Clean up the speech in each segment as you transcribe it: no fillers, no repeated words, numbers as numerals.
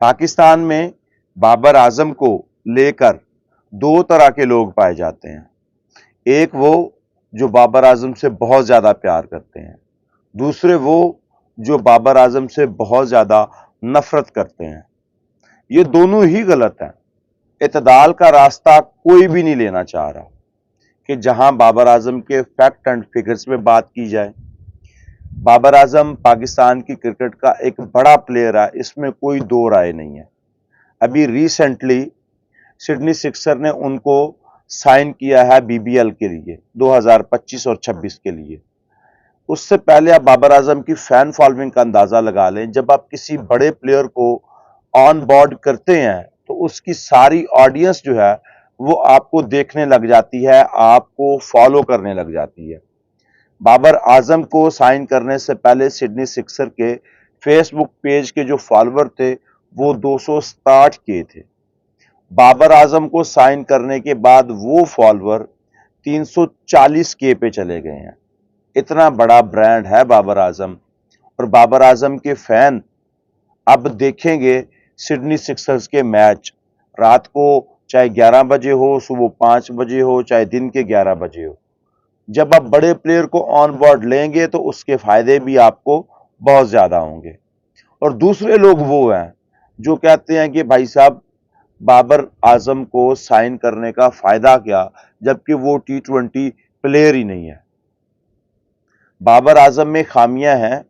पाकिस्तान में बाबर आजम को लेकर दो तरह के लोग पाए जाते हैं। एक वो जो बाबर आजम से बहुत ज्यादा प्यार करते हैं, दूसरे वो जो बाबर आजम से बहुत ज्यादा नफरत करते हैं। ये दोनों ही गलत हैं। इत्तेदाल का रास्ता कोई भी नहीं लेना चाह रहा कि जहां बाबर आजम के फैक्ट एंड फिगर्स में बात की जाए। बाबर आजम पाकिस्तान की क्रिकेट का एक बड़ा प्लेयर है, इसमें कोई दो राय नहीं है। अभी रिसेंटली सिडनी सिक्सर ने उनको साइन किया है बीबीएल के लिए 2025 और 26 के लिए। उससे पहले आप बाबर आजम की फैन फॉलोइंग का अंदाजा लगा लें। जब आप किसी बड़े प्लेयर को ऑन बोर्ड करते हैं तो उसकी सारी ऑडियंस जो है वो आपको देखने लग जाती है, आपको फॉलो करने लग जाती है। बाबर आजम को साइन करने से पहले सिडनी सिक्सर के फेसबुक पेज के जो फॉलोअर थे वो 267 के थे। बाबर आजम को साइन करने के बाद वो फॉलोअर 340 के पे चले गए हैं। इतना बड़ा ब्रांड है बाबर आजम। और बाबर आजम के फैन अब देखेंगे सिडनी सिक्सर्स के मैच रात को, चाहे 11 बजे हो, सुबह 5 बजे हो, चाहे दिन के 11 बजे हो। जब आप बड़े प्लेयर को ऑन बोर्ड लेंगे तो उसके फायदे भी आपको बहुत ज्यादा होंगे। और दूसरे लोग वो हैं जो कहते हैं कि भाई साहब बाबर आजम को साइन करने का फायदा क्या, जबकि वो T20 प्लेयर ही नहीं है। बाबर आजम में खामियां हैं।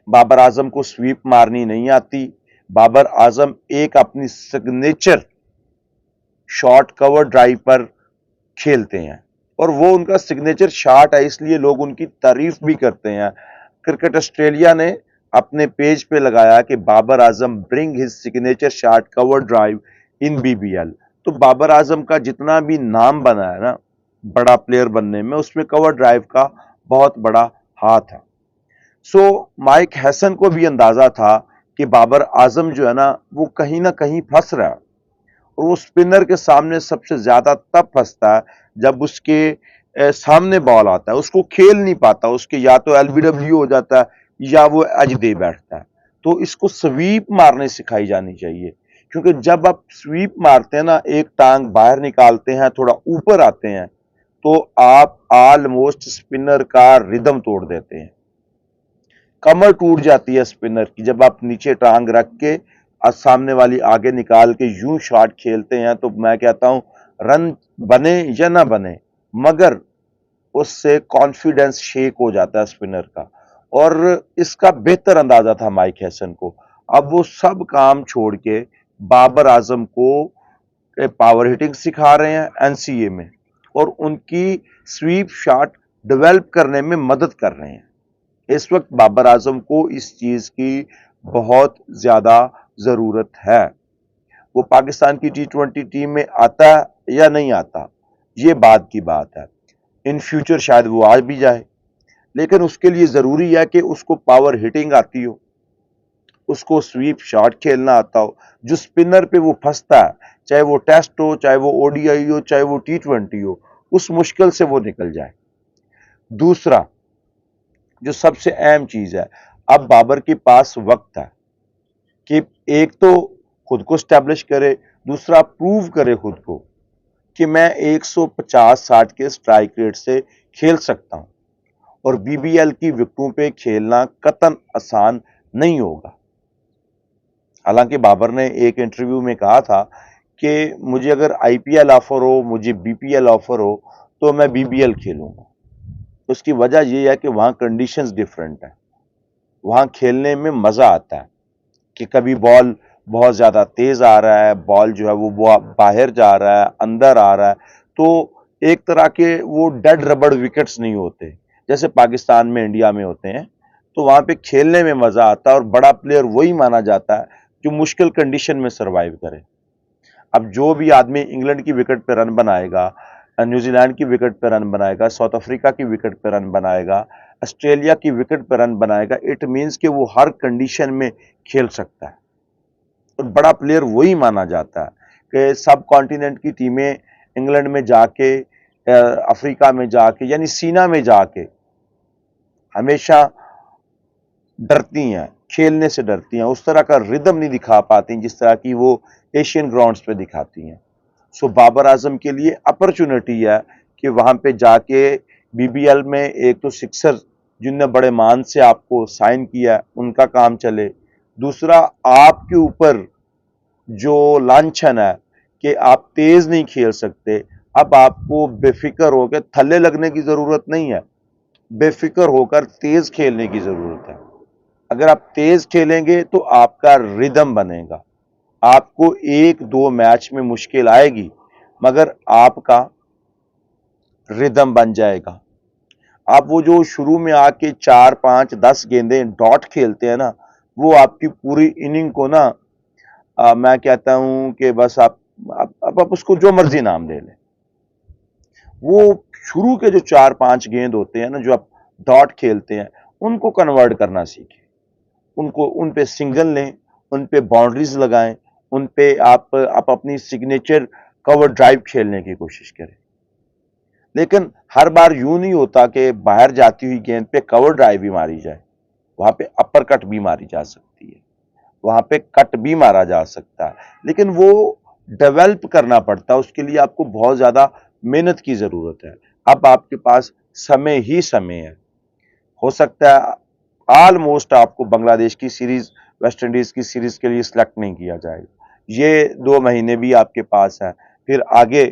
बाबर आजम को स्वीप मारनी नहीं आती। बाबर आजम एक अपनी सिग्नेचर शॉट कवर ड्राइव पर खेलते हैं और वो उनका सिग्नेचर शॉट है, इसलिए लोग उनकी तारीफ भी करते हैं। क्रिकेट ऑस्ट्रेलिया ने अपने पेज पे लगाया कि Babar Azam bring his signature shot cover drive in BBL. तो बाबर आजम का जितना भी नाम बना है ना बड़ा प्लेयर बनने में, उसमें कवर ड्राइव का बहुत बड़ा हाथ है। सो माइक हैसन को भी अंदाजा था कि बाबर आजम जो है ना वो कहीं ना कहीं फंस रहा है। और वो स्पिनर के सामने सबसे ज्यादा तब फंसता है जब उसके सामने बॉल आता है, उसको खेल नहीं पाता, उसके या तो एलबीडब्ल्यू हो जाता है या वो एज दे बैठता है। तो इसको स्वीप मारने सिखाई जानी चाहिए, क्योंकि जब आप स्वीप मारते हैं ना, एक टांग बाहर निकालते हैं, थोड़ा ऊपर आते हैं, तो आप ऑलमोस्ट स्पिनर का रिदम तोड़ देते हैं। कमर टूट जाती है स्पिनर की जब आप नीचे टांग रख के और सामने वाली आगे निकाल के यूं शॉट खेलते हैं। तो मैं कहता हूं रन बने या ना बने, मगर उससे कॉन्फिडेंस शेक हो जाता है स्पिनर का। और इसका बेहतर अंदाजा था माइक हैसन को। अब वो सब काम छोड़ के बाबर आजम को पावर हिटिंग सिखा रहे हैं एनसीए में, और उनकी स्वीप शॉट डेवलप करने में मदद कर रहे हैं। इस वक्त बाबर आजम को इस चीज की बहुत ज्यादा जरूरत है। वो पाकिस्तान की T20 टीम में आता या नहीं आता, ये बात की बात है। इन फ्यूचर शायद वो आ भी जाए, लेकिन उसके लिए जरूरी है कि उसको पावर हिटिंग आती हो, उसको स्वीप शॉट खेलना आता हो। जो स्पिनर पे वो फंसता है, चाहे वो टेस्ट हो, चाहे वो ओडीआई हो, चाहे वो T20 हो, उस मुश्किल से वो निकल जाए। दूसरा जो सबसे अहम चीज है, अब बाबर के पास वक्त है कि एक तो खुद को स्टैब्लिश करे, दूसरा प्रूव करे खुद को कि मैं 150-60 के स्ट्राइक रेट से खेल सकता हूं। और बीबीएल की विकेटों पे खेलना कतन आसान नहीं होगा। हालांकि बाबर ने एक इंटरव्यू में कहा था कि मुझे अगर आईपीएल ऑफर हो, मुझे बीपीएल ऑफर हो, तो मैं बीबीएल खेलूंगा। उसकी वजह यह है कि वहां कंडीशंस डिफरेंट है, वहां खेलने में मजा आता है कि कभी बॉल बहुत ज्यादा तेज आ रहा है, बॉल जो है वो बाहर जा रहा है, अंदर आ रहा है। तो एक तरह के वो डेड रबड़ विकेट्स नहीं होते जैसे पाकिस्तान में, इंडिया में होते हैं। तो वहां पे खेलने में मजा आता है, और बड़ा प्लेयर वही माना जाता है जो मुश्किल कंडीशन में सरवाइव करे। अब जो भी आदमी इंग्लैंड की विकेट पे रन बनाएगा, न्यूजीलैंड की विकेट पे रन बनाएगा, साउथ अफ्रीका की विकेट पे रन बनाएगा, ऑस्ट्रेलिया की विकेट पे रन बनाएगा, इट मीन्स कि वो हर कंडीशन में खेल सकता है। और बड़ा प्लेयर वही माना जाता है कि सब कॉन्टिनेंट की टीमें इंग्लैंड में जाके, अफ्रीका में जाके, यानी सीना में जाके हमेशा डरती हैं खेलने से डरती हैं, उस तरह का रिदम नहीं दिखा पाती जिस तरह की वो एशियन ग्राउंड्स पे दिखाती हैं। सो बाबर आजम के लिए अपॉर्चुनिटी है कि वहां पे जाके बीबीएल में एक तो सिक्सर जिनने बड़े मान से आपको साइन किया उनका काम चले, दूसरा आपके ऊपर जो लांछन है कि आप तेज नहीं खेल सकते, अब आपको बेफिक्र होकर थल्ले लगने की जरूरत नहीं है, बेफिक्र होकर तेज खेलने की जरूरत है। अगर आप तेज खेलेंगे तो आपका रिदम बनेगा, आपको एक दो मैच में मुश्किल आएगी मगर आपका रिदम बन जाएगा। आप वो जो शुरू में आके 4 5 10 गेंदें डॉट खेलते हैं ना, वो आपकी पूरी इनिंग को ना मैं कहता हूं कि बस आप उसको जो मर्जी नाम दे लें, वो शुरू के जो 4 5 गेंद होते हैं ना जो आप डॉट खेलते हैं उनको कन्वर्ट करना सीखें, उनको उन पे सिंगल लें, उन पे बाउंड्रीज लगाएं, उन पे आप अपनी सिग्नेचर कवर ड्राइव खेलने की कोशिश करें। लेकिन हर बार यूं नहीं होता कि बाहर जाती हुई गेंद पे कवर ड्राइव भी मारी जाए, वहां पे अपर कट भी मारी जा सकती है, वहां पे कट भी मारा जा सकता है, लेकिन वो डेवलप करना पड़ता है, उसके लिए आपको बहुत ज्यादा मेहनत की जरूरत है। अब आपके पास समय ही समय है, हो सकता है ऑलमोस्ट आपको बांग्लादेश की सीरीज, वेस्ट इंडीज की सीरीज के लिए सिलेक्ट नहीं किया जाएगा, ये 2 महीने भी आपके पास है, फिर आगे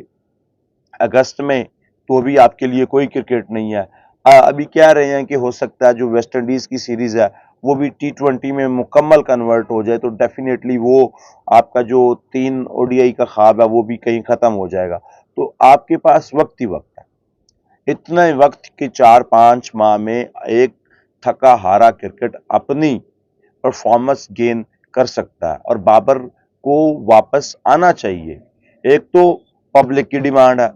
अगस्त में तो भी आपके लिए कोई क्रिकेट नहीं है। अभी कह रहे हैं कि हो सकता है जो वेस्ट इंडीज की सीरीज है वो भी T20 में मुकम्मल कन्वर्ट हो जाए, तो डेफिनेटली वो आपका जो 3 ओडीआई का ख्वाब है वो भी कहीं खत्म हो जाएगा। तो आपके पास वक्त ही वक्त है, इतना ही वक्त कि 4 5 माह में एक थका हारा क्रिकेट अपनी परफॉर्मेंस गेन कर सकता है और बाबर को वापस आना चाहिए। एक तो पब्लिक की डिमांड है,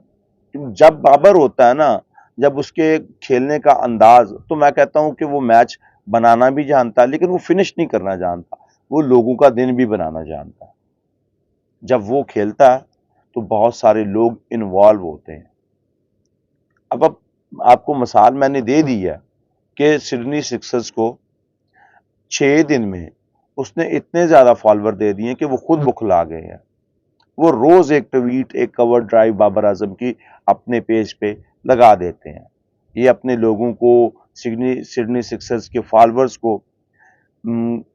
जब बाबर होता है ना, जब उसके खेलने का अंदाज, तो मैं कहता हूं कि वो मैच बनाना भी जानता है लेकिन वो फिनिश नहीं करना जानता, वो लोगों का दिन भी बनाना जानता है। जब वो खेलता है तो बहुत सारे लोग इन्वॉल्व होते हैं। अब आपको मिसाल मैंने दे दी है कि सिडनी सिक्सर्स को 6 दिन में उसने इतने ज्यादा फॉलोवर दे दिए कि वो खुद बुखला गए हैं। वो रोज एक ट्वीट, एक कवर ड्राइव बाबर आजम की अपने पेज पे लगा देते हैं। ये अपने लोगों को, सिडनी सिक्सर्स के फॉलोअर्स को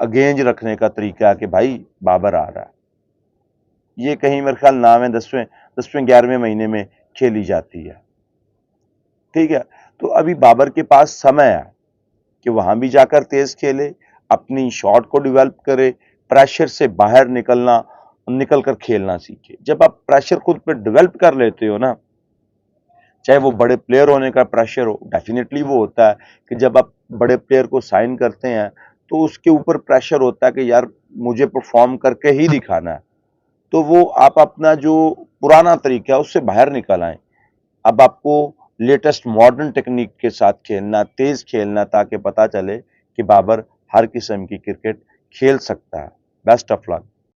अगेंज रखने का तरीका है कि भाई बाबर आ रहा है। ये कहीं मेरे ख्याल नाम है 10वें 11वें महीने में खेली जाती है, ठीक है। तो अभी बाबर के पास समय है कि वहां भी जाकर तेज खेले, अपनी शॉट को डेवलप करे, प्रेशर से बाहर निकल कर खेलना सीखे। जब आप प्रेशर खुद पे डेवलप कर लेते हो ना, चाहे वो बड़े प्लेयर होने का प्रेशर हो, डेफिनेटली वो होता है कि जब आप बड़े प्लेयर को साइन करते हैं तो उसके ऊपर प्रेशर होता है कि यार मुझे परफॉर्म करके ही दिखाना है, तो वो आप अपना जो पुराना तरीका है उससे बाहर निकल आए। अब आपको लेटेस्ट मॉडर्न टेक्निक के साथ खेलना, तेज खेलना, ताकि पता चले कि बाबर हर किस्म की क्रिकेट खेल सकता है। Best of luck.